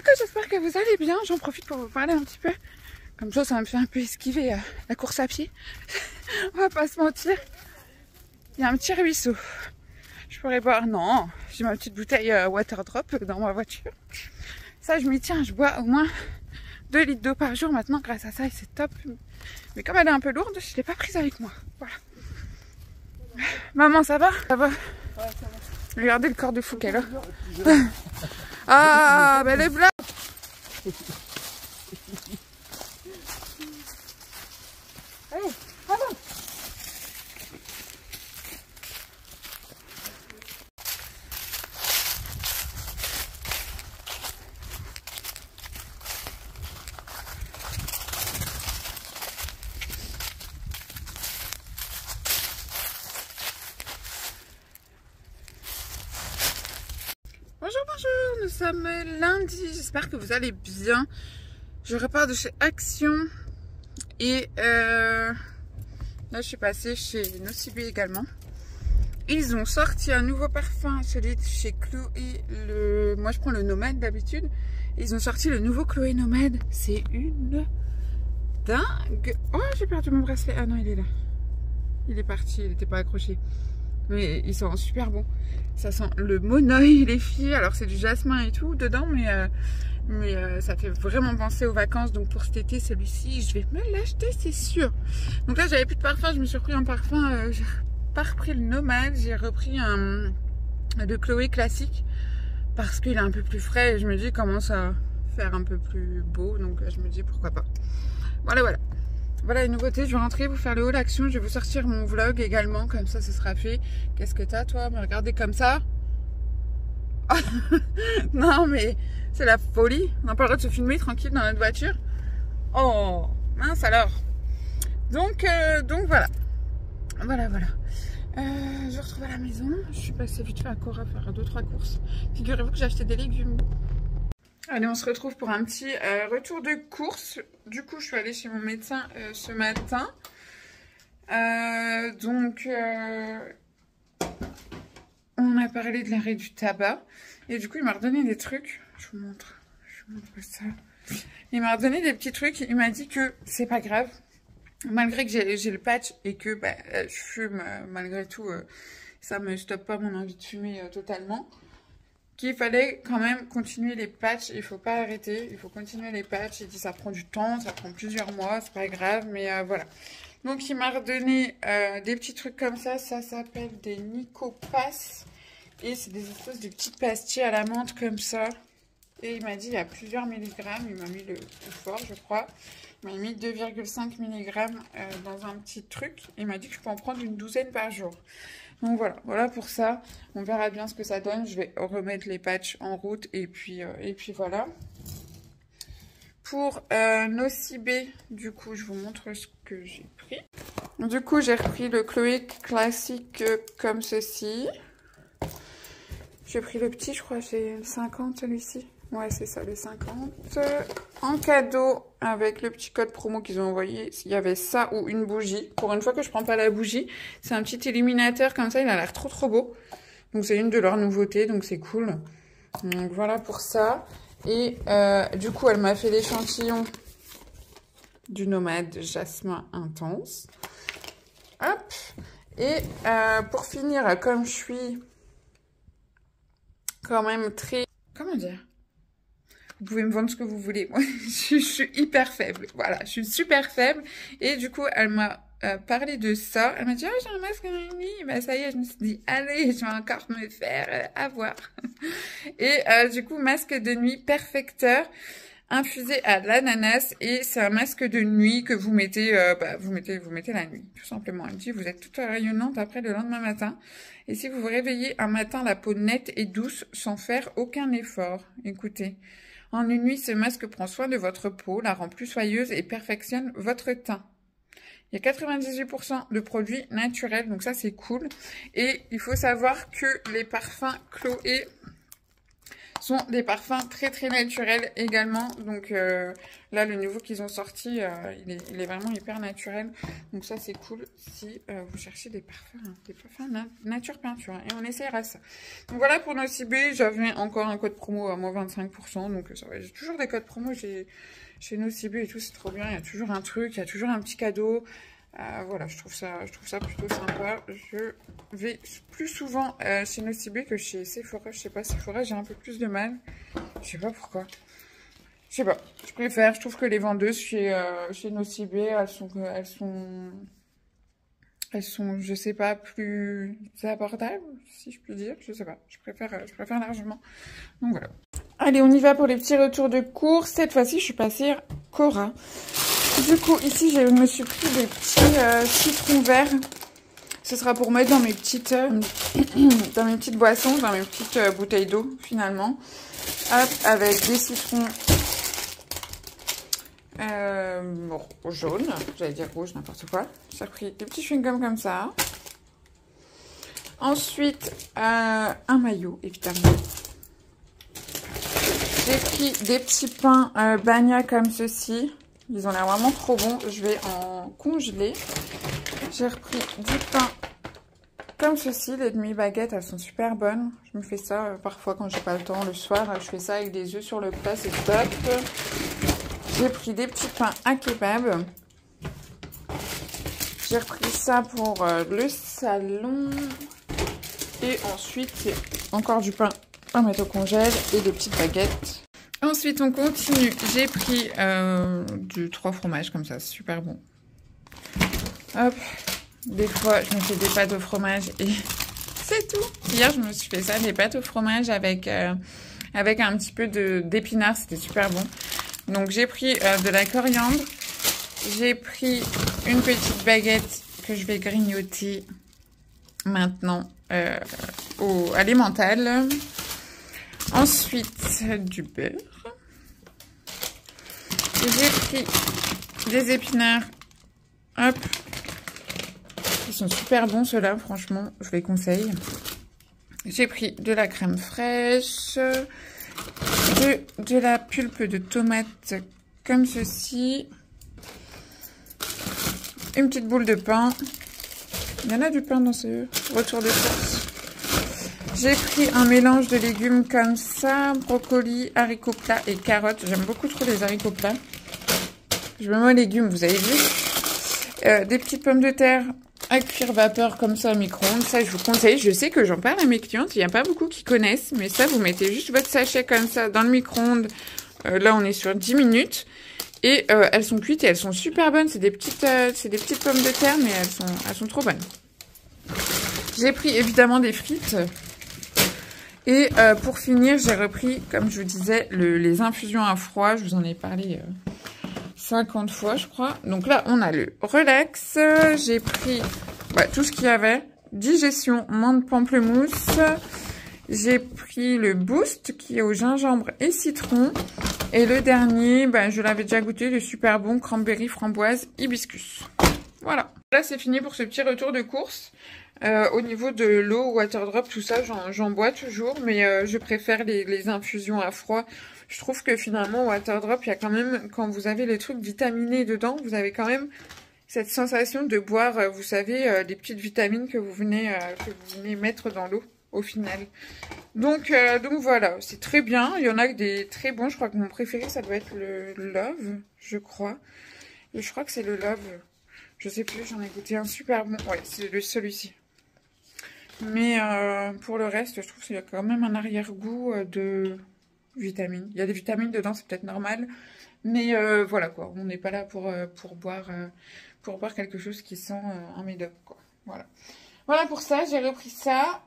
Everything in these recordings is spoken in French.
coucou, j'espère que vous allez bien. J'en profite pour vous parler un petit peu. Comme ça me fait un peu esquiver la course à pied. On va pas se mentir. Il y a un petit ruisseau. Je pourrais boire. Non, j'ai ma petite bouteille water drop dans ma voiture. Ça, je m'y tiens. Je bois au moins 2 litres d'eau par jour maintenant grâce à ça et c'est top. Mais comme elle est un peu lourde, je ne l'ai pas prise avec moi. Voilà. Maman, ça va? Ça va? Ouais, ça va. Regardez le corps de fou qu'elle a. Ah, ben les blagues. Allez, allons. Bonjour, bonjour, nous sommes lundi, j'espère que vous allez bien. Je repars de chez Action et là je suis passée chez Nocibé également. Ils ont sorti un nouveau parfum, celui de chez Chloé, moi je prends le Nomade d'habitude. Ils ont sorti le nouveau Chloé Nomade, c'est une dingue. Oh, j'ai perdu mon bracelet, ah non il est là. Il est parti, il n'était pas accroché. Mais ils sont super bons. Ça sent le monoeil, les filles. Alors c'est du jasmin et tout dedans, mais ça fait vraiment penser aux vacances. Donc pour cet été, celui-ci, je vais me l'acheter, c'est sûr. Donc là, j'avais plus de parfum. Je me suis repris un parfum. J'ai pas repris le Nomade. J'ai repris un de Chloé classique parce qu'il est un peu plus frais. Et je me dis, il commence à faire un peu plus beau. Donc je me dis, pourquoi pas. Voilà, voilà. Voilà les nouveautés, je vais rentrer vous faire le haul action, je vais vous sortir mon vlog également, comme ça ce sera fait. Qu'est-ce que t'as toi, me regarder comme ça? Non mais c'est la folie, on n'a pas le droit de se filmer tranquille dans notre voiture. Oh mince alors. Donc voilà. Voilà. Je retrouve à la maison, je suis passée vite fait à Cora faire 2-3 courses. Figurez-vous que j'ai acheté des légumes. Allez, on se retrouve pour un petit retour de course. Du coup, je suis allée chez mon médecin ce matin. On a parlé de l'arrêt du tabac. Et du coup, il m'a redonné des trucs. Je vous montre ça. Il m'a redonné des petits trucs. Il m'a dit que c'est pas grave. Malgré que j'ai le patch et que je fume, malgré tout, ça me stoppe pas mon envie de fumer totalement. Qu'il fallait quand même continuer les patchs, il faut pas arrêter, il faut continuer les patchs. Il dit ça prend du temps, ça prend plusieurs mois, c'est pas grave, mais voilà. Donc il m'a redonné des petits trucs comme ça s'appelle des Nicopass et c'est des espèces de petites pastilles à la menthe comme ça. Et il m'a dit il y a plusieurs milligrammes, il m'a mis le plus fort je crois. Il m'a mis 2,5 mg dans un petit truc. Il m'a dit que je peux en prendre une douzaine par jour. Donc voilà pour ça. On verra bien ce que ça donne. Je vais remettre les patchs en route et puis voilà. Pour Nocibé, du coup, je vous montre ce que j'ai pris. Du coup, j'ai repris le Chloé classique comme ceci. J'ai pris le petit, je crois, c'est le 50 celui-ci. Ouais, c'est ça, le 50. En cadeau, avec le petit code promo qu'ils ont envoyé, il y avait ça ou une bougie. Pour une fois que je prends pas la bougie, c'est un petit illuminateur comme ça, il a l'air trop beau. Donc c'est une de leurs nouveautés, donc c'est cool. Donc voilà pour ça. Et du coup, elle m'a fait l'échantillon du Nomade Jasmin Intense. Hop. Et pour finir, comme je suis quand même très... Comment dire ? Vous pouvez me vendre ce que vous voulez. Moi, je suis hyper faible. Voilà, je suis super faible. Et du coup, elle m'a parlé de ça. Elle m'a dit, oh, j'ai un masque de nuit. Ben, ça y est, je me suis dit, allez, je vais encore me faire avoir. Et du coup, masque de nuit perfecteur infusé à l'ananas. Et c'est un masque de nuit que vous mettez, vous mettez la nuit, tout simplement. Elle me dit, vous êtes toute rayonnante après le lendemain matin. Et si vous vous réveillez un matin, la peau nette et douce sans faire aucun effort. Écoutez. En une nuit, ce masque prend soin de votre peau, la rend plus soyeuse et perfectionne votre teint. Il y a 98% de produits naturels, donc ça c'est cool. Et il faut savoir que les parfums Chloé sont des parfums très très naturels également. Donc là, le nouveau qu'ils ont sorti, il est vraiment hyper naturel. Donc ça, c'est cool si vous cherchez des parfums nature peinture. Et on essaiera ça. Donc voilà pour Nocibé. J'avais encore un code promo à moins 25%. Donc ça va. J'ai toujours des codes promo chez Nocibé et tout. C'est trop bien. Il y a toujours un truc, il y a toujours un petit cadeau. Voilà, je trouve ça plutôt sympa. Je vais plus souvent chez Nocibé que chez Sephora. Je sais pas, Sephora, j'ai un peu plus de mal. Je sais pas pourquoi. Je sais pas, je préfère. Je trouve que les vendeuses chez Nocibé, elles sont, je sais pas, plus abordables, si je puis dire. Je sais pas, je préfère largement. Donc voilà. Allez, on y va pour les petits retours de course. Cette fois-ci, je suis passée Cora. Du coup, ici, je me suis pris des petits citrons verts. Ce sera pour mettre dans mes petites, boissons, dans mes petites bouteilles d'eau, finalement. Hop, avec des citrons jaunes. J'allais dire rouge, n'importe quoi. J'ai pris des petits chewing-gums comme ça. Ensuite, un maillot, évidemment. J'ai pris des petits pains Bagna comme ceci. Ils ont l'air vraiment trop bons. Je vais en congeler. J'ai repris du pain comme ceci. Les demi-baguettes, elles sont super bonnes. Je me fais ça parfois quand j'ai pas le temps. Le soir, je fais ça avec des œufs sur le plat. C'est top. J'ai pris des petits pains à kebab. J'ai repris ça pour le salon. Et ensuite, c'est encore du pain à mettre au congèle et des petites baguettes. Ensuite, on continue. J'ai pris du 3 fromages comme ça, c'est super bon. Hop, des fois, je me fais des pâtes au fromage et c'est tout. Hier, je me suis fait ça, des pâtes au fromage avec un petit peu d'épinards, c'était super bon. Donc, j'ai pris de la coriandre. J'ai pris une petite baguette que je vais grignoter maintenant à l'emmental. Ensuite, du beurre. J'ai pris des épinards. Hop. Ils sont super bons ceux-là, franchement, je les conseille. J'ai pris de la crème fraîche. De la pulpe de tomate comme ceci. Une petite boule de pain. Il y en a du pain dans ce retour de course. J'ai pris un mélange de légumes comme ça, brocoli, haricots plats et carottes. J'aime beaucoup trop les haricots plats. Je me mets aux légumes, vous avez vu. Des petites pommes de terre à cuire vapeur comme ça au micro-ondes. Ça, je vous conseille. Je sais que j'en parle à mes clientes. Il n'y a pas beaucoup qui connaissent. Mais ça, vous mettez juste votre sachet comme ça dans le micro-ondes. Là, on est sur 10 minutes. Et elles sont cuites et elles sont super bonnes. C'est des petites pommes de terre, mais elles sont trop bonnes. J'ai pris évidemment des frites. Et pour finir, j'ai repris, comme je vous disais, les infusions à froid. Je vous en ai parlé 50 fois, je crois. Donc là, on a le relax. J'ai pris tout ce qu'il y avait. Digestion, menthe, pamplemousse. J'ai pris le boost qui est au gingembre et citron. Et le dernier, je l'avais déjà goûté, le super bon cranberry, framboise, hibiscus. Voilà. Là, c'est fini pour ce petit retour de course. Au niveau de l'eau, water drop, tout ça, j'en bois toujours, mais je préfère les infusions à froid. Je trouve que finalement, water drop, il y a quand même, quand vous avez les trucs vitaminés dedans, vous avez quand même cette sensation de boire, vous savez, les petites vitamines que vous venez mettre dans l'eau au final. Donc voilà, c'est très bien. Il y en a que des très bons. Je crois que mon préféré, ça doit être le Love, je crois. Et je crois que c'est le Love. Je sais plus, j'en ai goûté un super bon. Ouais, c'est celui-ci. Mais pour le reste, je trouve qu'il y a quand même un arrière-goût de vitamines. Il y a des vitamines dedans, c'est peut-être normal. Mais voilà quoi, on n'est pas là pour boire quelque chose qui sent un médoc quoi. Voilà. Voilà pour ça, j'ai repris ça.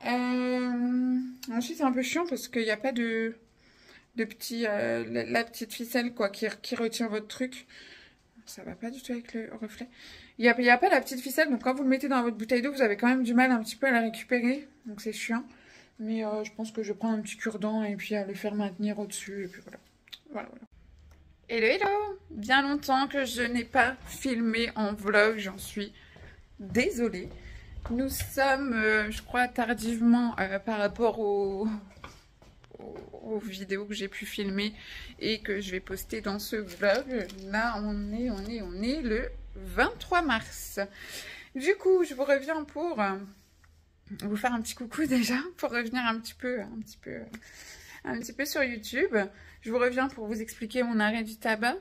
Ensuite, c'est un peu chiant parce qu'il n'y a pas de petit... la petite ficelle quoi qui retient votre truc. Ça va pas du tout avec le reflet. Il n'y a pas la petite ficelle, donc quand vous le mettez dans votre bouteille d'eau, vous avez quand même du mal un petit peu à la récupérer. Donc c'est chiant. Mais je pense que je vais prendre un petit cure-dent et puis à le faire maintenir au-dessus. Et puis voilà. Voilà. Hello, hello! Bien longtemps que je n'ai pas filmé en vlog, j'en suis désolée. Nous sommes, je crois, tardivement par rapport aux vidéos que j'ai pu filmer et que je vais poster dans ce vlog. Là, on est le 23 mars. Du coup, je vous reviens pour vous faire un petit coucou déjà, pour revenir un petit peu sur YouTube. Je vous reviens pour vous expliquer mon arrêt du tabac.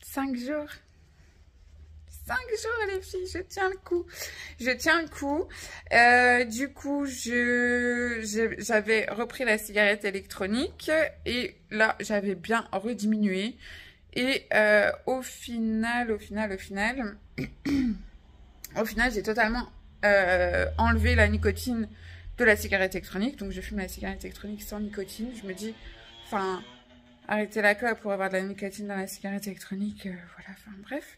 5 jours. 5 jours les filles, je tiens le coup. Je tiens le coup. Du coup, j'avais repris la cigarette électronique et là, j'avais bien rediminué. Et au final, j'ai totalement enlevé la nicotine de la cigarette électronique. Donc, je fume la cigarette électronique sans nicotine. Je me dis, enfin, arrêter la clope pour avoir de la nicotine dans la cigarette électronique, voilà, enfin bref.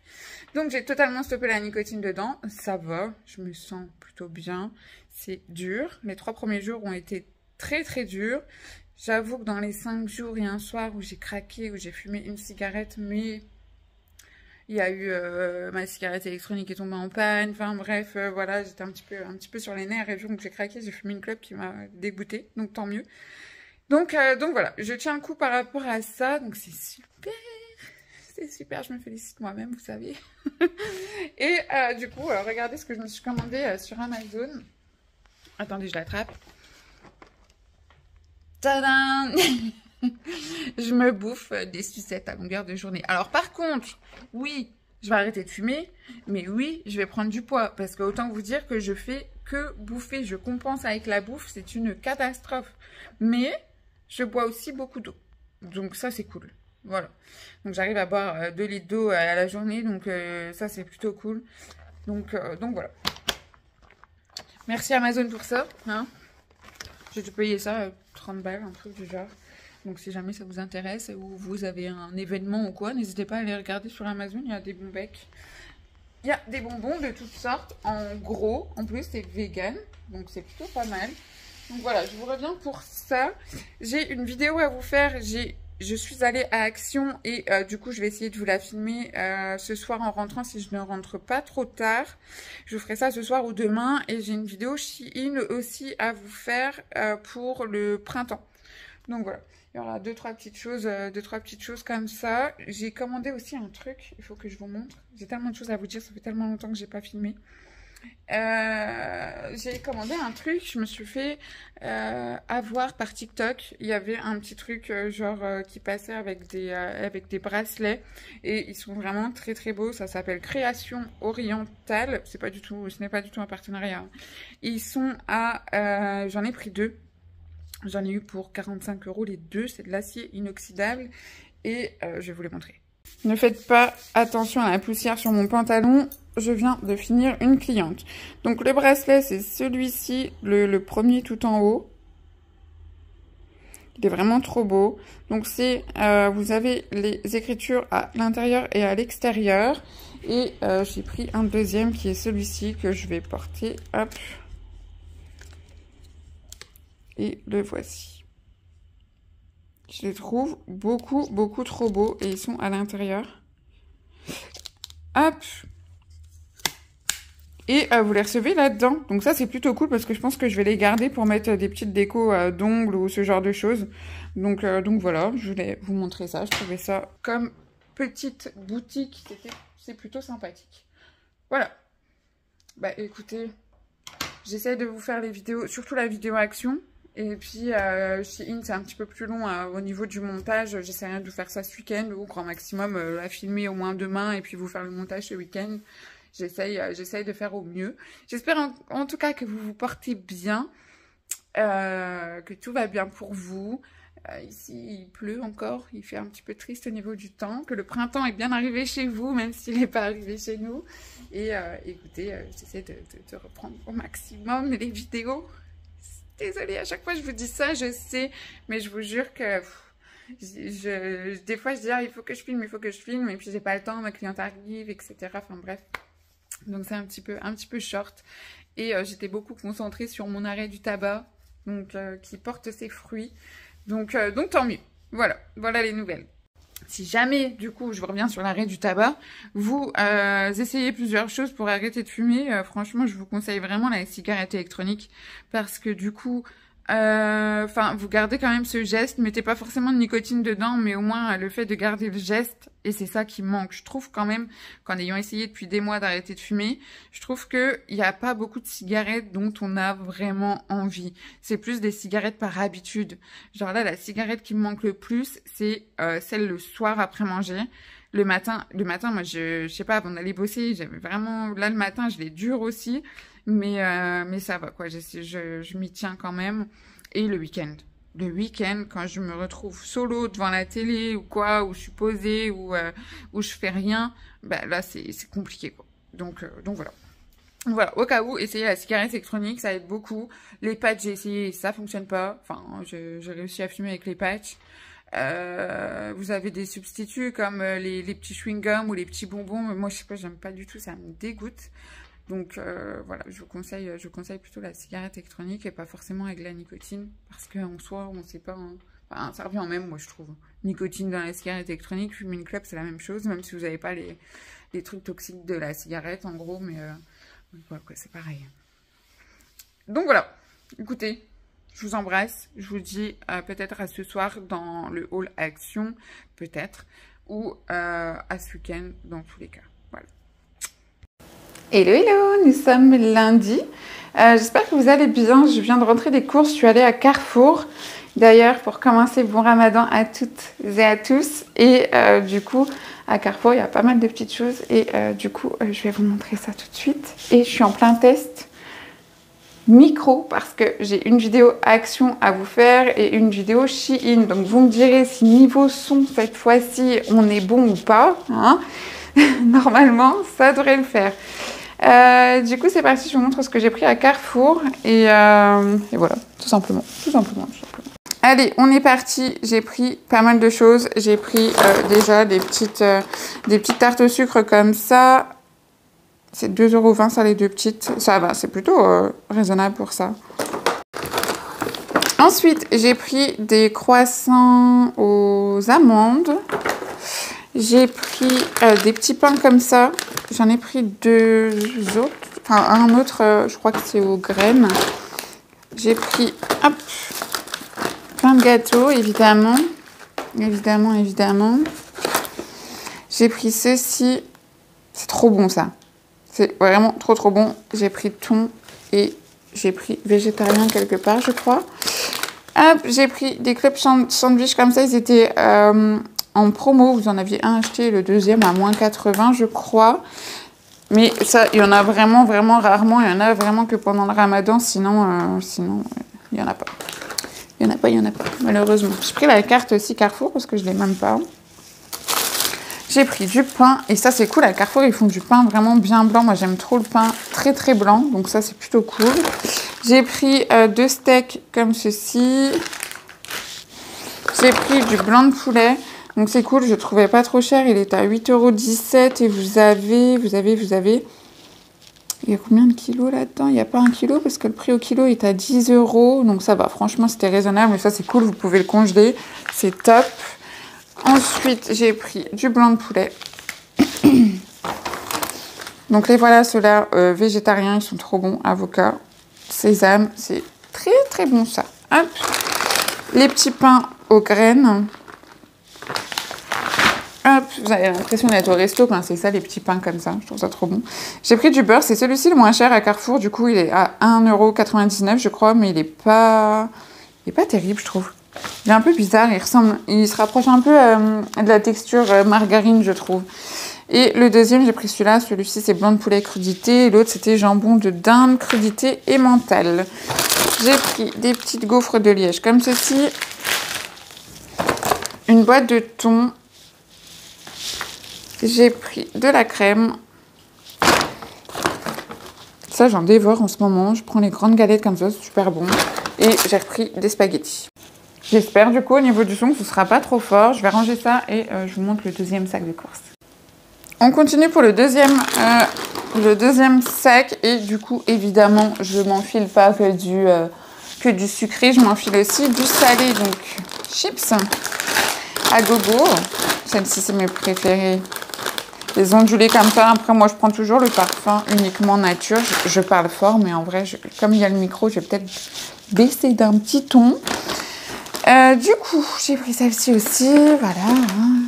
Donc, j'ai totalement stoppé la nicotine dedans. Ça va, je me sens plutôt bien. C'est dur. Les 3 premiers jours ont été très, très durs. J'avoue que dans les 5 jours, il y a un soir où j'ai craqué, où j'ai fumé une cigarette, mais il y a eu ma cigarette électronique qui est tombée en panne. Enfin bref, voilà, j'étais un petit peu sur les nerfs et le jour où j'ai craqué, j'ai fumé une clope qui m'a dégoûtée, donc tant mieux. Donc voilà, je tiens le coup par rapport à ça, donc c'est super. C'est super, je me félicite moi-même, vous savez. Et du coup, regardez ce que je me suis commandé sur Amazon. Attendez, je l'attrape. Tadam! Je me bouffe des sucettes à longueur de journée. Alors par contre, oui, je vais arrêter de fumer, mais oui, je vais prendre du poids. Parce que autant vous dire que je fais que bouffer. Je compense avec la bouffe, c'est une catastrophe. Mais je bois aussi beaucoup d'eau. Donc ça, c'est cool. Voilà. Donc j'arrive à boire 2 litres d'eau à la journée. Donc ça, c'est plutôt cool. Donc voilà. Merci Amazon pour ça. Hein. J'ai dû payer ça 30 balles, un truc du genre. Donc si jamais ça vous intéresse ou vous avez un événement ou quoi, n'hésitez pas à aller regarder sur Amazon, il y a des bons becs. Il y a des bonbons de toutes sortes, en gros. En plus, c'est vegan, donc c'est plutôt pas mal. Donc voilà, je vous reviens pour ça. J'ai une vidéo à vous faire. Je suis allée à Action et du coup, je vais essayer de vous la filmer ce soir en rentrant si je ne rentre pas trop tard. Je vous ferai ça ce soir ou demain. Et j'ai une vidéo Shein aussi à vous faire pour le printemps. Donc voilà, il y aura 2-3 petites choses comme ça. J'ai commandé aussi un truc, il faut que je vous montre. J'ai tellement de choses à vous dire, ça fait tellement longtemps que j'ai pas filmé. J'ai commandé un truc, je me suis fait avoir par TikTok. Il y avait un petit truc qui passait avec des bracelets et ils sont vraiment très très beaux. Ça s'appelle Création Orientale. Ce n'est pas du tout un partenariat. Ils sont à, j'en ai pris 2. J'en ai eu pour 45 € les 2. C'est de l'acier inoxydable et je vais vous les montrer. Ne faites pas attention à la poussière sur mon pantalon. Je viens de finir une cliente. Donc le bracelet, c'est celui-ci, le premier tout en haut. Il est vraiment trop beau. Donc c'est, vous avez les écritures à l'intérieur et à l'extérieur. Et j'ai pris un deuxième qui est celui-ci que je vais porter. Hop. Et le voici. Je les trouve beaucoup trop beaux. Et ils sont à l'intérieur. Hop. Et vous les recevez là-dedans. Donc ça, c'est plutôt cool parce que je pense que je vais les garder pour mettre des petites décos d'ongles ou ce genre de choses. Donc voilà, je voulais vous montrer ça. Je trouvais ça comme petite boutique. C'est plutôt sympathique. Voilà. Bah écoutez, j'essaie de vous faire les vidéos, surtout la vidéo action. Et puis, Shein, c'est un petit peu plus long au niveau du montage. J'essaierai de faire ça ce week-end ou au grand maximum la filmer au moins demain et puis vous faire le montage ce week-end. J'essaye de faire au mieux. J'espère en tout cas que vous vous portez bien, que tout va bien pour vous. Ici, il pleut encore, il fait un petit peu triste au niveau du temps, que le printemps est bien arrivé chez vous, même s'il n'est pas arrivé chez nous. Et écoutez, j'essaie de reprendre au maximum les vidéos. Désolée, à chaque fois je vous dis ça, je sais, mais je vous jure que des fois je dis il faut que je filme, et puis j'ai pas le temps, ma cliente arrive, etc. Enfin bref. Donc c'est un petit peu short. Et j'étais beaucoup concentrée sur mon arrêt du tabac, donc qui porte ses fruits. Donc tant mieux. Voilà les nouvelles. Si jamais, du coup, je reviens sur l'arrêt du tabac, vous essayez plusieurs choses pour arrêter de fumer. Franchement, je vous conseille vraiment la cigarette électronique parce que du coup, Enfin, vous gardez quand même ce geste, mettez pas forcément de nicotine dedans, mais au moins le fait de garder le geste, et c'est ça qui manque. Je trouve quand même qu'en ayant essayé depuis des mois d'arrêter de fumer, je trouve que il y a pas beaucoup de cigarettes dont on a vraiment envie. C'est plus des cigarettes par habitude. Genre là, la cigarette qui me manque le plus, c'est celle le soir après manger. Le matin, moi, je sais pas, avant d'aller bosser, j'avais vraiment, là le matin, je l'ai dur aussi. Mais ça va, quoi. Je m'y tiens quand même. Et le week-end. Le week-end, quand je me retrouve solo devant la télé ou quoi, où je suis posée, où je fais rien, bah là, c'est compliqué, quoi. Donc voilà. Voilà, au cas où, essayez la cigarette électronique, ça aide beaucoup. Les patchs, j'ai essayé, ça fonctionne pas. Enfin, j'ai réussi à fumer avec les patchs. Vous avez des substituts comme les petits chewing-gums ou les petits bonbons. Mais moi, je sais pas, j'aime pas du tout, ça me dégoûte. Donc voilà, je vous conseille plutôt la cigarette électronique et pas forcément avec la nicotine parce qu'en soi, on sait pas. Hein. Enfin, ça revient en même, moi je trouve. Nicotine dans la cigarette électronique, fumer une clope, c'est la même chose, même si vous n'avez pas les trucs toxiques de la cigarette en gros, mais voilà, quoi, c'est pareil. Donc voilà, écoutez, je vous embrasse. Je vous dis peut-être à ce soir dans le hall Action, peut-être, ou à ce week-end dans tous les cas. Voilà. Hello, hello, nous sommes lundi. J'espère que vous allez bien. Je viens de rentrer des courses. Je suis allée à Carrefour. D'ailleurs, pour commencer, bon ramadan à toutes et à tous. Et du coup, à Carrefour, il y a pas mal de petites choses. Et du coup, je vais vous montrer ça tout de suite. Et je suis en plein test micro parce que j'ai une vidéo action à vous faire et une vidéo Shein. Donc, vous me direz si niveau son, cette fois-ci, on est bon ou pas. Hein. Normalement, ça devrait le faire. Du coup, c'est parti, je vous montre ce que j'ai pris à Carrefour. Et voilà, tout simplement. Allez, on est parti. J'ai pris pas mal de choses. J'ai pris déjà des petites tartes au sucre comme ça. C'est 2,20 € ça, les deux petites. Ça va, c'est plutôt raisonnable pour ça. Ensuite, j'ai pris des croissants aux amandes. J'ai pris des petits pains comme ça. J'en ai pris deux autres. Enfin, un autre, je crois que c'est aux graines. J'ai pris, hop, plein de gâteaux, évidemment. Évidemment. J'ai pris ceci. C'est trop bon, ça. C'est vraiment trop bon. J'ai pris thon et j'ai pris végétarien quelque part, je crois. Hop, j'ai pris des clubs sandwich comme ça. Ils étaient en promo. Vous en aviez un acheté, le deuxième à moins 80, je crois. Mais ça, il y en a vraiment rarement. Il y en a vraiment que pendant le ramadan. Sinon, il n'y en a pas. Il n'y en a pas, malheureusement. J'ai pris la carte aussi Carrefour parce que je ne l'ai même pas. J'ai pris du pain. Et ça, c'est cool. À Carrefour, ils font du pain vraiment bien blanc. Moi, j'aime trop le pain très blanc. Donc ça, c'est plutôt cool. J'ai pris 2 steaks comme ceci. J'ai pris du blanc de poulet. Donc c'est cool, je ne trouvais pas trop cher. Il est à 8,17 € et vous avez... Il y a combien de kilos là-dedans? Il n'y a pas un kilo parce que le prix au kilo est à 10 €. Donc ça va, franchement, c'était raisonnable. Mais ça, c'est cool, vous pouvez le congeler. C'est top. Ensuite, j'ai pris du blanc de poulet. Donc les voilà, ceux-là, végétariens, ils sont trop bons. Avocat, sésame, c'est très bon ça. Hop. Les petits pains aux graines. Hop, vous avez l'impression d'être au resto quand c'est ça, les petits pains comme ça. Je trouve ça trop bon. J'ai pris du beurre. C'est celui-ci le moins cher à Carrefour. Du coup, il est à 1,99 €, je crois. Mais il est pas terrible, je trouve. Il est un peu bizarre. Il se rapproche un peu de la texture margarine, je trouve. Et le deuxième, j'ai pris celui-là. Celui-ci, c'est blanc de poulet crudité. Et l'autre, c'était jambon de dinde crudité et mental. J'ai pris des petites gaufres de Liège comme ceci. Une boîte de thon. J'ai pris de la crème. Ça, j'en dévore en ce moment. Je prends les grandes galettes comme ça, c'est super bon. Et j'ai repris des spaghettis. J'espère, du coup, au niveau du son, que ce ne sera pas trop fort. Je vais ranger ça et je vous montre le deuxième sac de course. On continue pour le deuxième sac. Et du coup, évidemment, je ne m'enfile pas que du sucré. Je m'enfile aussi du salé. Donc, chips à gogo. Celle-ci, c'est mes préférées. les ondulés comme ça. Après, moi, je prends toujours le parfum uniquement nature. Je parle fort, mais en vrai, comme il y a le micro, je vais peut-être baisser d'un petit ton. Du coup, j'ai pris celle-ci aussi. Voilà. Hein.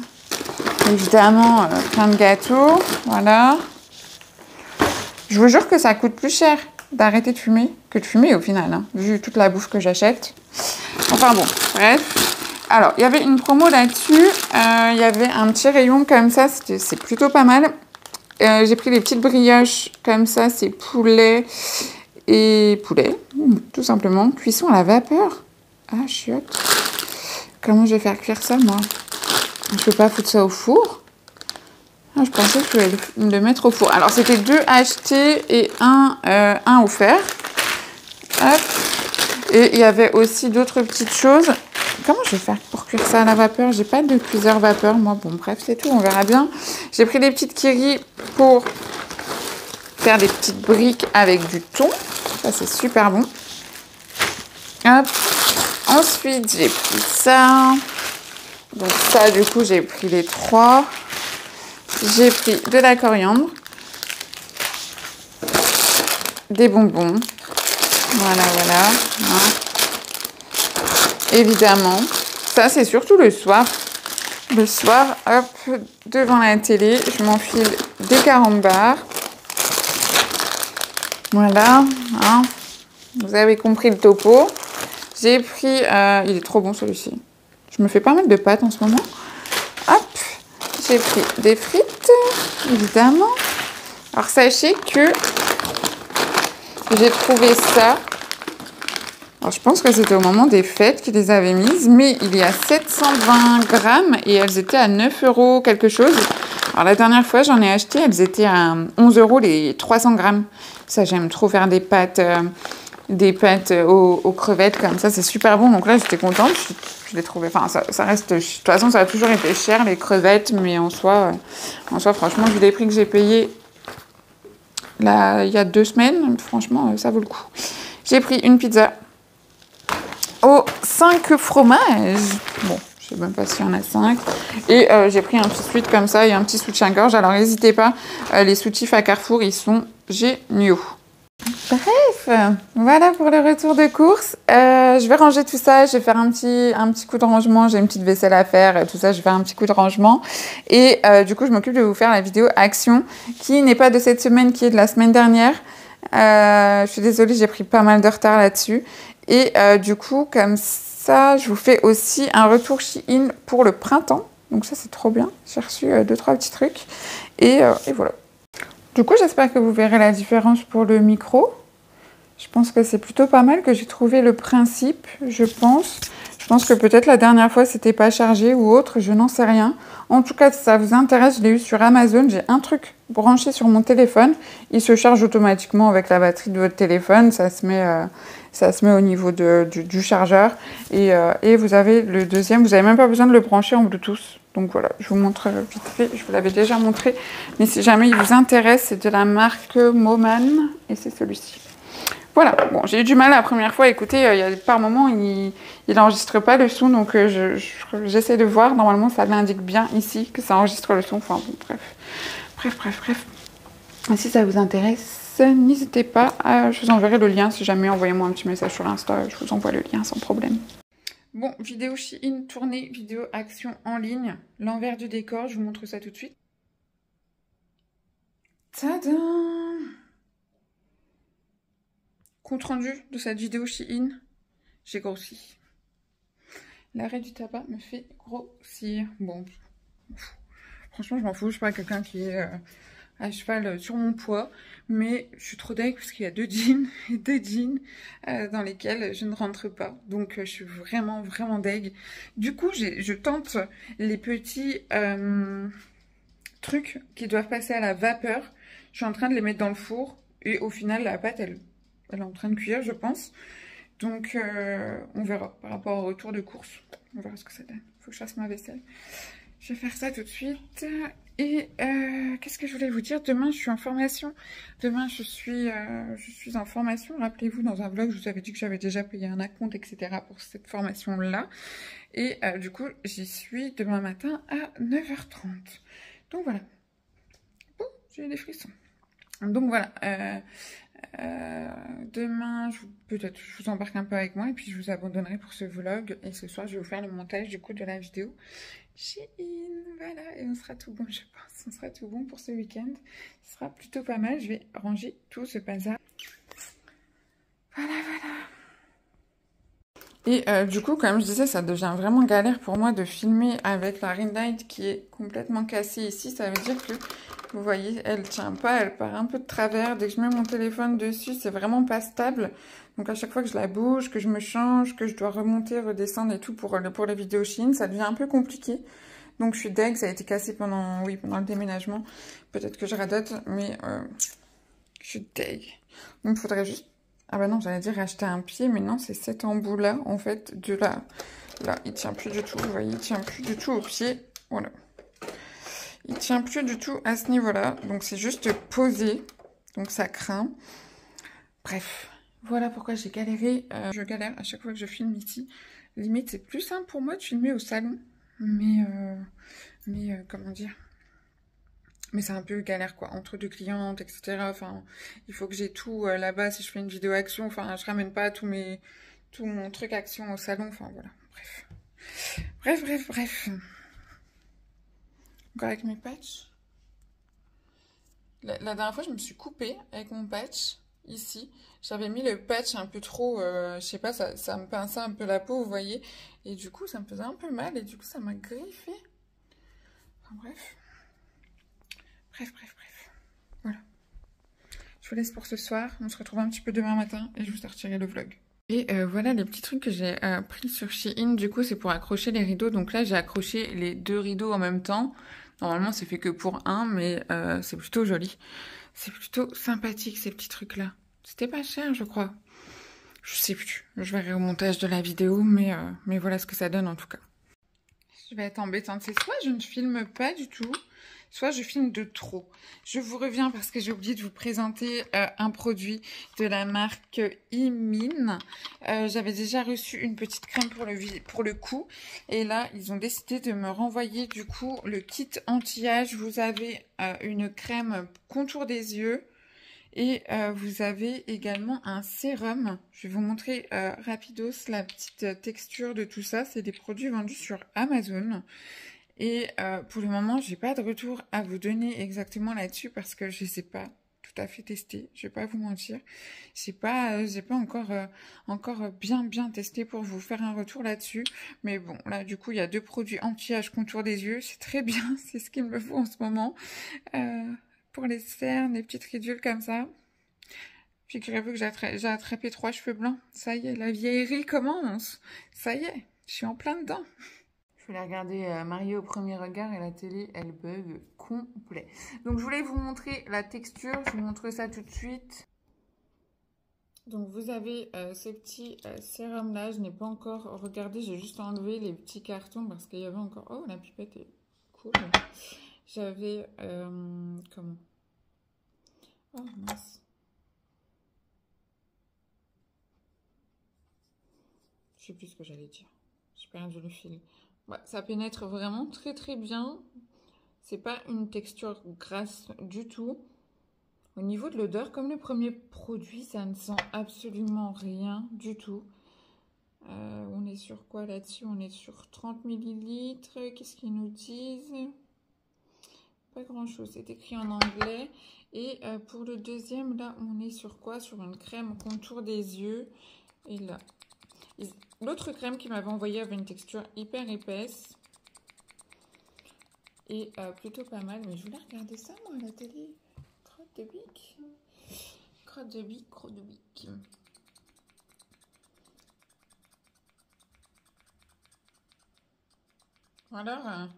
Évidemment, plein de gâteaux. Voilà. Je vous jure que ça coûte plus cher d'arrêter de fumer que de fumer au final, hein, vu toute la bouffe que j'achète. Enfin bon, bref. Alors, il y avait une promo là-dessus. Il y avait un petit rayon comme ça. C'est plutôt pas mal. J'ai pris les petites brioches comme ça. C'est poulet et poulet, tout simplement. Cuisson à la vapeur. Ah, chiotte. Comment je vais faire cuire ça, moi? Je peux pas foutre ça au four. Ah, je pensais que je pouvais le mettre au four. Alors, c'était 2 achetés et un offert. Hop. Et il y avait aussi d'autres petites choses. Comment je vais faire pour cuire ça à la vapeur? J'ai pas de cuiseur vapeur, moi. Bon, bref, c'est tout, on verra bien. J'ai pris des petites kiris pour faire des petites briques avec du thon. Ça, c'est super bon. Hop. Ensuite, j'ai pris ça. Donc ça, du coup, j'ai pris les 3. J'ai pris de la coriandre. Des bonbons. Voilà, voilà. Hein. Évidemment. Ça, c'est surtout le soir. Le soir, hop, devant la télé, je m'enfile des carambars. Voilà. Hein. Vous avez compris le topo. J'ai pris... il est trop bon, celui-ci. Je me fais pas mal de pâtes en ce moment. Hop. J'ai pris des frites, évidemment. Alors, sachez que j'ai trouvé ça... Alors, je pense que c'était au moment des fêtes qu'ils les avaient mises, mais il y a 720 grammes et elles étaient à 9 € quelque chose. Alors, la dernière fois, j'en ai acheté, elles étaient à 11 € les 300 grammes. Ça, j'aime trop faire des pâtes aux crevettes comme ça, c'est super bon. Donc là, j'étais contente, je l'ai trouvé. Enfin, ça reste... De toute façon, ça a toujours été cher, les crevettes, mais en soi, franchement, vu les prix que j'ai payés là, il y a 2 semaines, franchement, ça vaut le coup. J'ai pris une pizza aux 5 fromages. Bon, je sais même pas s'il y en a 5. Et j'ai pris un petit sweat comme ça et un petit soutien-gorge. Alors, n'hésitez pas, les soutifs à Carrefour, ils sont géniaux. Bref, voilà pour le retour de course. Je vais ranger tout ça, je vais faire un petit coup de rangement. J'ai une petite vaisselle à faire, tout ça, je vais faire un petit coup de rangement. Et du coup, je m'occupe de vous faire la vidéo action qui n'est pas de cette semaine, qui est de la semaine dernière. Je suis désolée, j'ai pris pas mal de retard là-dessus. Et du coup, comme ça, je vous fais aussi un retour Shein pour le printemps. Donc ça, c'est trop bien. J'ai reçu 2-3 petits trucs. Et voilà. Du coup, j'espère que vous verrez la différence pour le micro. Je pense que c'est plutôt pas mal, que j'ai trouvé le principe, je pense. Je pense que peut-être la dernière fois, c'était pas chargé ou autre, je n'en sais rien. En tout cas, si ça vous intéresse, je l'ai eu sur Amazon. J'ai un truc branché sur mon téléphone. Il se charge automatiquement avec la batterie de votre téléphone. Ça se met au niveau du chargeur. Et vous avez le deuxième. Vous n'avez même pas besoin de le brancher en Bluetooth. Donc voilà, je vous montre vite fait. Je vous l'avais déjà montré. Mais si jamais il vous intéresse, c'est de la marque Moman. Et c'est celui-ci. Voilà, bon, j'ai eu du mal la première fois. Écoutez, il y a par moments, il n'enregistre pas le son, donc j'essaie de voir. Normalement, ça l'indique bien ici que ça enregistre le son. Enfin bon, bref. Et si ça vous intéresse, n'hésitez pas. Je vous enverrai le lien. Si jamais, envoyez-moi un petit message sur Insta. Je vous envoie le lien sans problème. Bon, vidéo Shein tournée, vidéo action en ligne. L'envers du décor, je vous montre ça tout de suite. Tadam! Compte rendu de cette vidéo Shein, j'ai grossi. L'arrêt du tabac me fait grossir. Bon, franchement, je m'en fous. Je suis pas quelqu'un qui est à cheval sur mon poids. Mais je suis trop deg parce qu'il y a 2 jeans et 2 jeans dans lesquels je ne rentre pas. Donc, je suis vraiment deg. Du coup, je tente les petits trucs qui doivent passer à la vapeur. Je suis en train de les mettre dans le four. Et au final, la pâte, elle est en train de cuire, je pense. Donc, on verra par rapport au retour de course. On verra ce que ça donne. Il faut que je fasse ma vaisselle. Je vais faire ça tout de suite. Et qu'est-ce que je voulais vous dire? Demain, je suis en formation. Demain, je suis en formation. Rappelez-vous, dans un vlog, je vous avais dit que j'avais déjà payé un acompte, etc. pour cette formation-là. Et du coup, j'y suis demain matin à 9h30. Donc voilà. j'ai des frissons. Donc voilà, demain, peut-être je vous embarque un peu avec moi et puis je vous abandonnerai pour ce vlog. Et ce soir, je vais vous faire le montage du coup de la vidéo Shein. Voilà, et on sera tout bon, je pense. On sera tout bon pour ce week-end. Ce sera plutôt pas mal. Je vais ranger tout ce bazar. Voilà, voilà. Et du coup, comme je disais, ça devient vraiment galère pour moi de filmer avec la ring light qui est complètement cassée ici. Ça veut dire que, vous voyez, elle tient pas, elle part un peu de travers. Dès que je mets mon téléphone dessus, c'est vraiment pas stable. Donc à chaque fois que je la bouge, que je me change, que je dois remonter, redescendre et tout pour les vidéos Shein, ça devient un peu compliqué. Donc je suis deg, ça a été cassé pendant le déménagement. Peut-être que je radote, mais je suis deg. Donc il faudrait juste... Ah bah non, j'allais dire acheter un pied, mais non, c'est cet embout-là, en fait, de là. Là, il tient plus du tout, vous voyez, il tient plus du tout au pied. Voilà. Il tient plus du tout à ce niveau-là. Donc c'est juste posé. Donc ça craint. Bref, voilà pourquoi j'ai galéré. Je galère à chaque fois que je filme ici. Limite, c'est plus simple pour moi de filmer au salon. Mais comment dire? Mais c'est un peu galère, quoi, entre deux clientes, etc. Enfin, il faut que j'ai tout là-bas si je fais une vidéo action. Enfin, je ramène pas tout mon truc action au salon. Enfin, voilà, bref. Encore avec mes patchs. La dernière fois, je me suis coupée avec mon patch, ici. J'avais mis le patch un peu trop, je sais pas, ça me pinçait un peu la peau, vous voyez. Et du coup, ça me faisait un peu mal et du coup, ça m'a griffé. Enfin, bref. Voilà. Je vous laisse pour ce soir. On se retrouve un petit peu demain matin et je vous sortirai le vlog. Et voilà les petits trucs que j'ai pris sur Shein. Du coup, c'est pour accrocher les rideaux. Donc là, j'ai accroché les 2 rideaux en même temps. Normalement, c'est fait que pour un, mais c'est plutôt joli. C'est plutôt sympathique, ces petits trucs-là. C'était pas cher, je crois. Je sais plus. Je verrai au montage de la vidéo, mais voilà ce que ça donne en tout cas. Je vais être embêtante. C'est soit je ne filme pas du tout, soit je filme de trop. Je vous reviens parce que j'ai oublié de vous présenter un produit de la marque Emin. J'avais déjà reçu une petite crème pour le cou. Et là, ils ont décidé de me renvoyer du coup le kit anti-âge. Vous avez une crème contour des yeux. Et vous avez également un sérum. Je vais vous montrer rapidos la petite texture de tout ça. C'est des produits vendus sur Amazon. Et pour le moment, j'ai pas de retour à vous donner exactement là-dessus parce que je sais pas tout à fait testé. Je vais pas vous mentir. J'ai pas encore bien testé pour vous faire un retour là-dessus. Mais bon, là du coup, il y a 2 produits anti-âge contour des yeux. C'est très bien. C'est ce qu'il me faut en ce moment. Pour les cernes, les petites ridules comme ça. Figurez-vous que j'ai attrapé 3 cheveux blancs. Ça y est, la vieillerie commence. Ça y est, je suis en plein dedans. Je voulais regarder Mario au premier regard et la télé, elle bug complet. Donc je voulais vous montrer la texture. Je vous montre ça tout de suite. Donc vous avez ce petit sérum là. Je n'ai pas encore regardé. J'ai juste enlevé les petits cartons parce qu'il y avait encore... Oh, la pipette est cool. J'avais... comment? Oh, mince. Je sais plus ce que j'allais dire. J'ai perdu le fil. Ouais, ça pénètre vraiment très bien. C'est pas une texture grasse du tout. Au niveau de l'odeur, comme le premier produit, ça ne sent absolument rien du tout. On est sur quoi là-dessus? On est sur 30 ml. Qu'est-ce qu'ils nous disent? Pas grand-chose. C'est écrit en anglais. Et pour le deuxième, là, on est sur quoi? Sur une crème contour des yeux. Et là, l'autre crème qu'il m'avait envoyé avait une texture hyper épaisse. Et plutôt pas mal. Mais je voulais regarder ça, moi, à la télé. Crotte de bique. Crotte de bique. Alors,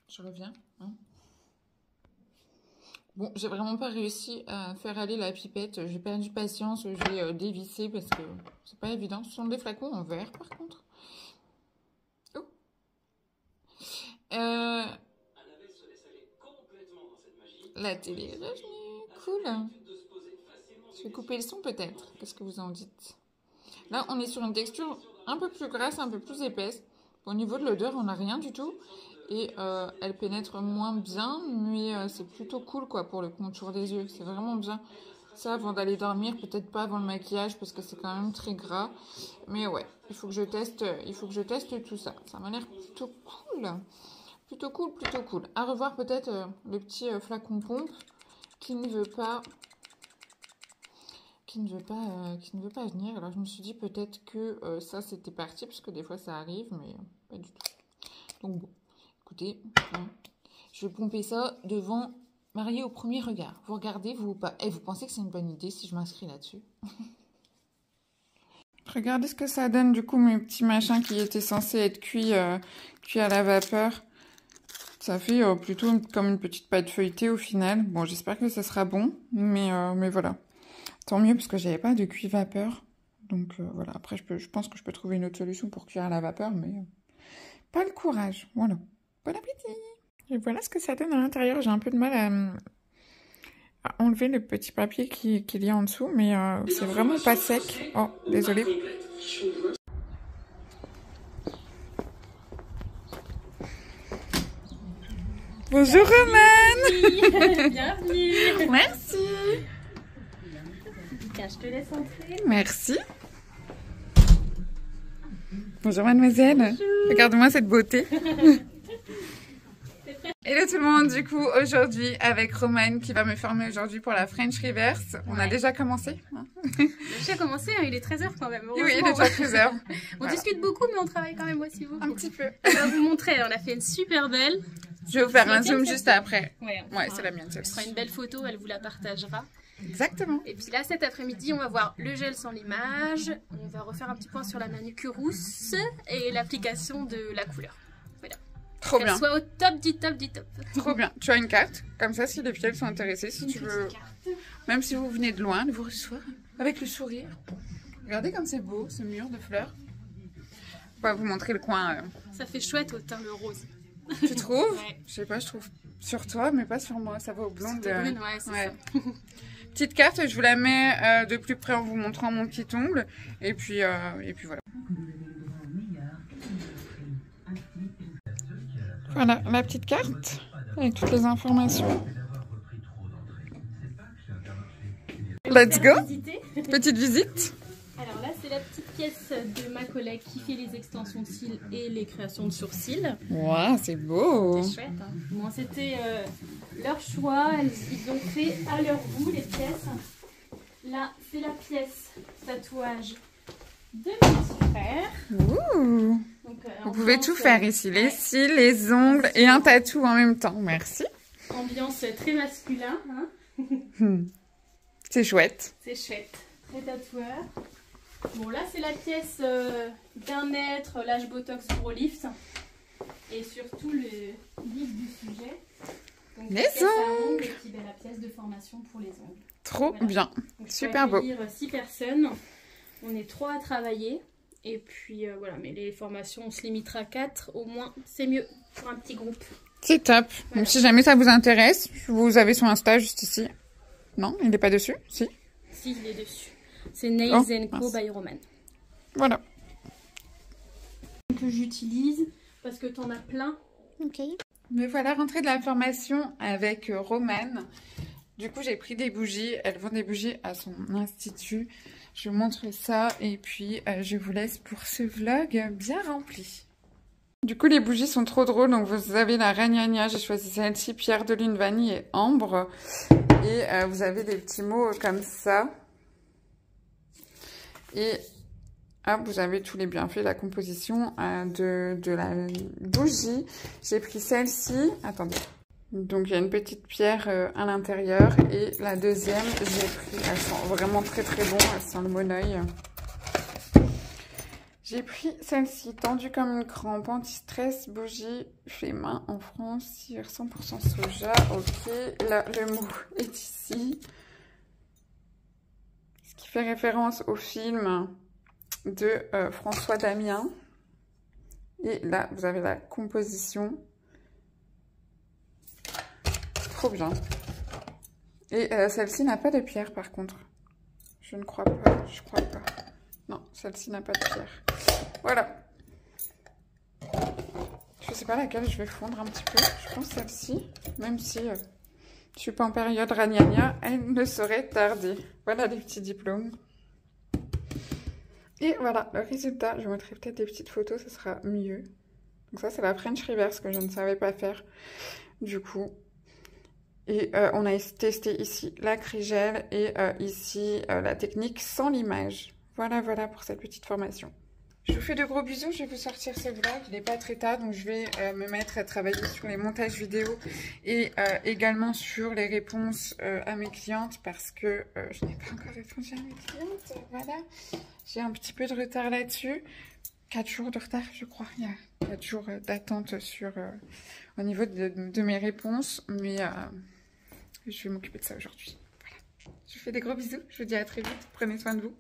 je reviens. Hein. Bon, j'ai vraiment pas réussi à faire aller la pipette. J'ai perdu patience, j'ai dévissé parce que c'est pas évident. Ce sont des flacons en verre, par contre. Oh. La télé est revenue. Cool. Je vais couper le son peut-être. Qu'est-ce que vous en dites? Là, on est sur une texture un peu plus grasse, un peu plus épaisse. Au niveau de l'odeur, on n'a rien du tout. et elle pénètre moins bien, mais c'est plutôt cool quoi pour le contour des yeux. C'est vraiment bien. Ça avant d'aller dormir, peut-être pas avant le maquillage parce que c'est quand même très gras. Mais ouais, il faut que je teste tout ça. Ça m'a l'air plutôt cool. Plutôt cool, plutôt cool. À revoir peut-être le petit flacon pompe qui ne veut pas venir. Alors je me suis dit peut-être que ça c'était parti parce que des fois ça arrive, mais pas du tout. Donc bon, écoutez, hein, je vais pomper ça devant Mariée au premier regard. Vous regardez, vous ou pas? Et vous pensez que c'est une bonne idée si je m'inscris là-dessus? Regardez ce que ça donne du coup mes petits machins qui étaient censés être cuits à la vapeur. Ça fait plutôt comme une petite pâte feuilletée au final. Bon, j'espère que ça sera bon, mais voilà. Tant mieux parce que j'avais pas de cuit vapeur. Donc voilà, après je pense que je peux trouver une autre solution pour cuire à la vapeur, mais pas le courage. Voilà. Bon appétit! Et voilà ce que ça donne à l'intérieur. J'ai un peu de mal à enlever le petit papier qu'il y a en dessous, mais c'est vraiment pas sec. Oh, désolée. Bonjour Romane. Bienvenue. Merci. Tiens, je te laisse entrer. Merci. Bonjour mademoiselle. Bonjour. Regarde-moi cette beauté. Hello tout le monde, du coup aujourd'hui avec Romane qui va me former aujourd'hui pour la French Reverse. On a déjà commencé hein. J'ai déjà commencé, hein, il est 13h quand même. Oui, il est déjà 13h. On discute beaucoup mais on travaille quand même aussi beaucoup. Un petit peu. On va vous montrer, on a fait une super belle. Je vais vous faire un zoom juste après. Ouais, c'est la mienne. Ce sera une belle photo, elle vous la partagera. Exactement. Et puis là cet après-midi on va voir le gel sans limage, on va refaire un petit point sur la manucure rousse et l'application de la couleur. Voilà. Trop bien. Soit au top du top du top. Trop bien. Tu as une carte, comme ça si les filles sont intéressées, si tu veux. Même si vous venez de loin, de vous recevoir avec le sourire. Regardez comme c'est beau ce mur de fleurs. On va vous montrer le coin. Ça fait chouette au teint le rose. Tu trouves? Ouais. Je sais pas, je trouve sur toi, mais pas sur moi. Ça va au blond. Brune, ouais, c'est ça. Petite carte, je vous la mets de plus près en vous montrant mon petit ongle. Et puis voilà. Voilà la petite carte avec toutes les informations. Let's go. Petite visite. Alors là, c'est la petite pièce de ma collègue qui fait les extensions de cils et les créations de sourcils. Waouh, c'est beau. C'est chouette. Hein. Bon, c'était leur choix. Ils ont fait à leur goût les pièces. Là, c'est la pièce tatouage de mon petit frère. Ouh. Donc, vous pouvez tout faire ici, les cils, les ongles et un tatou en même temps. Merci. Ambiance très masculin. Hein. C'est chouette. C'est chouette. Très tatoueur. Bon, là, c'est la pièce bien-être, lâche botox pour lift. Et surtout le vif du sujet. Donc, les ongles. Et puis la pièce de formation pour les ongles. Trop bien. Donc, super beau. 6 personnes. On est 3 à travailler. Et puis voilà, mais les formations, on se limitera à 4 au moins. C'est mieux pour un petit groupe. C'est top. Voilà. Donc, si jamais ça vous intéresse, vous avez son Insta juste ici. Non, il n'est pas dessus? Si. Si, il est dessus. C'est Nails Co by Romane. Voilà. Que j'utilise parce que t'en as plein. Ok. Me voilà rentrée de la formation avec Romane. Du coup, j'ai pris des bougies. Elle vend des bougies à son institut. Je vous montre ça et puis je vous laisse pour ce vlog bien rempli. Du coup, les bougies sont trop drôles. Donc, vous avez la Ragnagna. J'ai choisi celle-ci, Pierre de Lune, Vanille et Ambre. Et vous avez des petits mots comme ça. Et hop, vous avez tous les bienfaits de la composition de la bougie. J'ai pris celle-ci. Attendez. Donc, il y a une petite pierre à l'intérieur. Et la deuxième, j'ai pris... Elle sent vraiment très très bon. Elle sent le monoeil. J'ai pris celle-ci, tendue comme une crampe, anti-stress, bougie, fait main en France, cire 100% soja. Ok, là, le mot est ici. Ce qui fait référence au film de François Damien. Et là, vous avez la composition. Trop bien. Et celle-ci n'a pas de pierre, par contre. Je ne crois pas, je crois pas. Non, celle-ci n'a pas de pierre. Voilà. Je sais pas laquelle je vais fondre un petit peu. Je pense celle-ci, même si je suis pas en période ragnagna, elle ne saurait tarder. Voilà les petits diplômes. Et voilà le résultat. Je vous mettrai peut-être des petites photos, ce sera mieux. Donc ça c'est la French Reverse que je ne savais pas faire du coup. Et on a testé ici l'acrygel et ici la technique sans limage. Voilà pour cette petite formation. Je vous fais de gros bisous, je vais vous sortir ce vlog, il n'est pas très tard, donc je vais me mettre à travailler sur les montages vidéo et également sur les réponses à mes clientes parce que je n'ai pas encore répondu à mes clientes, voilà. J'ai un petit peu de retard là-dessus, 4 jours de retard je crois, il y a 4 jours d'attente sur au niveau de mes réponses, mais je vais m'occuper de ça aujourd'hui. Voilà. Je vous fais des gros bisous, je vous dis à très vite, prenez soin de vous.